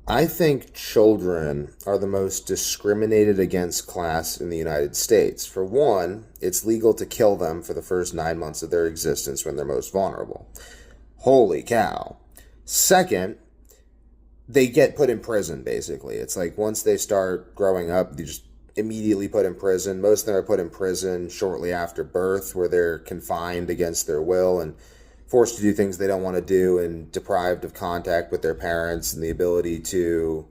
I think children are the most discriminated against class in the United States. For one, it's legal to kill them for the first 9 months of their existence when they're most vulnerable. Holy cow. Second, they get put in prison, basically. It's like once they start growing up, they just immediately put in prison. Most of them are put in prison shortly after birth, where they're confined against their will and forced to do things they don't want to do and deprived of contact with their parents and the ability to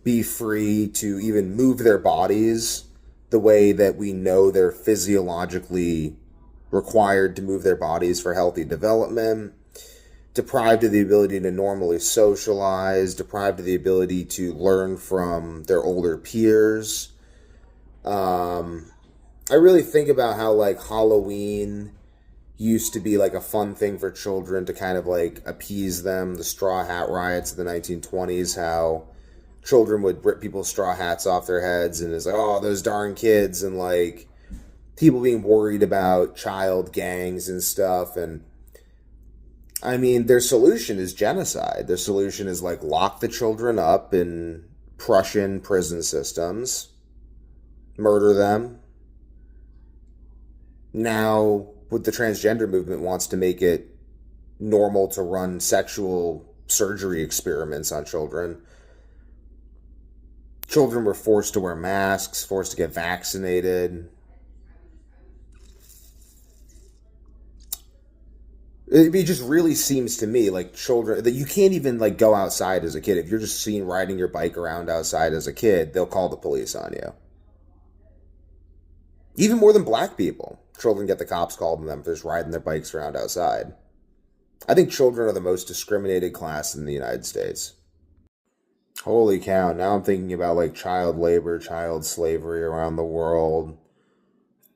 be free to even move their bodies the way that we know they're physiologically required to move their bodies for healthy development, deprived of the ability to normally socialize, deprived of the ability to learn from their older peers. I really think about how like Halloween used to be like a fun thing for children to kind of like appease them. The Straw Hat riots of the 1920s, how children would rip people's straw hats off their heads, and it's like, oh, those darn kids, and like people being worried about child gangs and stuff. And I mean, their solution is genocide. Their solution is like lock the children up in Prussian prison systems, murder them. Now, with the transgender movement, wants to make it normal to run sexual surgery experiments on children. Children were forced to wear masks, forced to get vaccinated. It just really seems to me like children that you can't even like go outside as a kid. If you're just seen riding your bike around outside as a kid, they'll call the police on you. Even more than black people. Children get the cops called on them for just riding their bikes around outside. I think children are the most discriminated class in the United States. Holy cow, now I'm thinking about like child labor, child slavery around the world,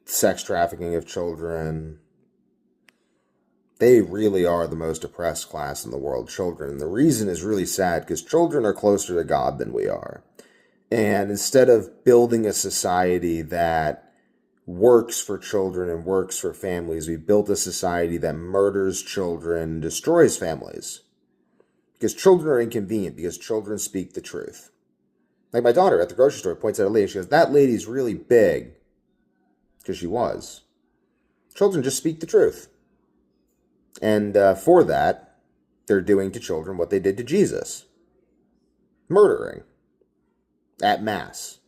sex trafficking of children. They really are the most oppressed class in the world, children. And the reason is really sad because children are closer to God than we are. And instead of building a society that works for children and works for families, we built a society that murders children, destroys families. Because children are inconvenient, because children speak the truth. Like my daughter at the grocery store points out a lady, she goes, that lady's really big. Because she was. Children just speak the truth. And for that, they're doing to children what they did to Jesus. Murdering. At mass.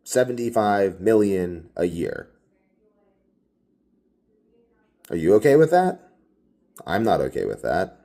75 million a year. Are you okay with that? I'm not okay with that.